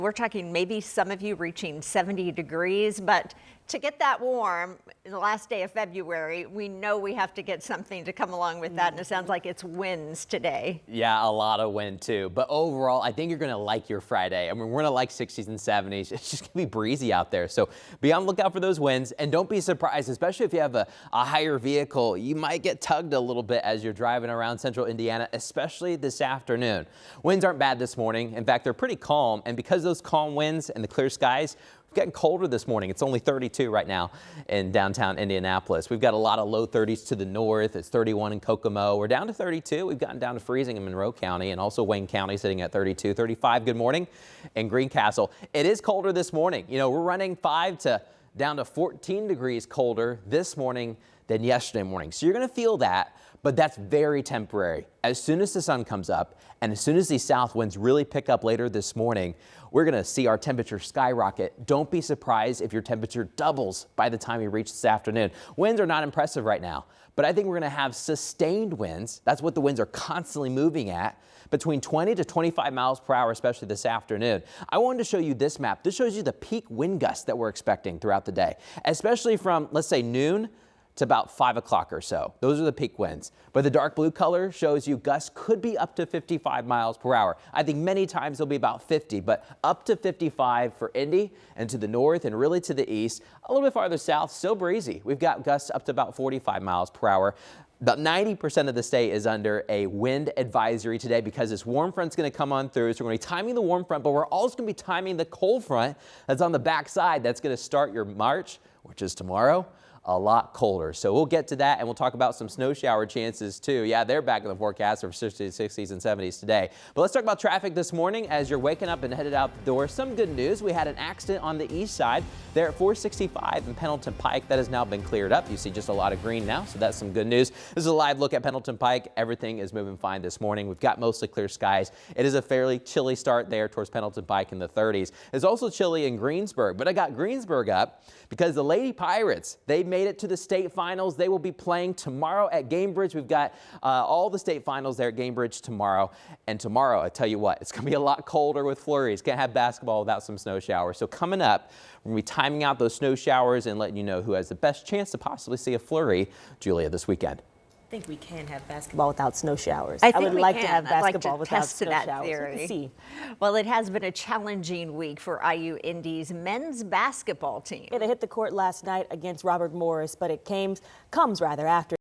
We're talking maybe some of you reaching 70 degrees, but to get that warm, the last day of February, we know we have to get something to come along with that, and it sounds like it's winds today. Yeah, a lot of wind too. But overall, I think you're going to like your Friday. I mean, we're going to like 60s and 70s. It's just going to be breezy out there. So be on the lookout for those winds, and don't be surprised, especially if you have a higher vehicle. You might get tugged a little bit as you're driving around central Indiana, especially this afternoon. Winds aren't bad this morning. In fact, they're pretty calm. And because of those calm winds and the clear skies, it's getting colder this morning. It's only 32 right now in downtown Indianapolis. We've got a lot of low 30s to the north. It's 31 in Kokomo. We're down to 32. We've gotten down to freezing in Monroe County and also Wayne County sitting at 32, 35. Good morning in Greencastle. It is colder this morning. You know, we're running 5 to down to 14 degrees colder this morning than yesterday morning. So you're going to feel that, but that's very temporary. As soon as the sun comes up and as soon as these south winds really pick up later this morning, we're going to see our temperature skyrocket. Don't be surprised if your temperature doubles by the time you reach this afternoon. Winds are not impressive right now, but I think we're going to have sustained winds. That's what the winds are constantly moving at, between 20 to 25 miles per hour, especially this afternoon. I wanted to show you this map. This shows you the peak wind gusts that we're expecting throughout the day, especially from, let's say, noon to about 5 o'clock or so. Those are the peak winds. But the dark blue color shows you gusts could be up to 55 miles per hour. I think many times they'll be about 50, but up to 55 for Indy and to the north and really to the east. A little bit farther south, still breezy. We've got gusts up to about 45 miles per hour. About 90% of the state is under a wind advisory today because this warm front's going to come on through. So we're going to be timing the warm front, but we're also going to be timing the cold front that's on the back side. That's going to start your March, which is tomorrow, a lot colder. So we'll get to that, and we'll talk about some snow shower chances too. Yeah, they're back in the forecast for 50s, 60s, and 70s today. But let's talk about traffic this morning as you're waking up and headed out the door. Some good news. We had an accident on the east side there at 465 in Pendleton Pike. That has now been cleared up. You see just a lot of green now, so that's some good news. This is a live look at Pendleton Pike. Everything is moving fine this morning. We've got mostly clear skies. It is a fairly chilly start there towards Pendleton Pike in the 30s. It's also chilly in Greensburg, but I got Greensburg up because the Lady Pirates, they made it to the state finals. They will be playing tomorrow at Gamebridge. We've got all the state finals there at Gamebridge tomorrow. And tomorrow, I tell you what, it's going to be a lot colder with flurries. Can't have basketball without some snow showers. So coming up, we're going to be timing out those snow showers and letting you know who has the best chance to possibly see a flurry, Julia, this weekend. I think we can have basketball without snow showers. I would like to have basketball without test snow that showers. theory. See. Well, it has been a challenging week for IU Indy's men's basketball team. Yeah, they hit the court last night against Robert Morris, but it comes after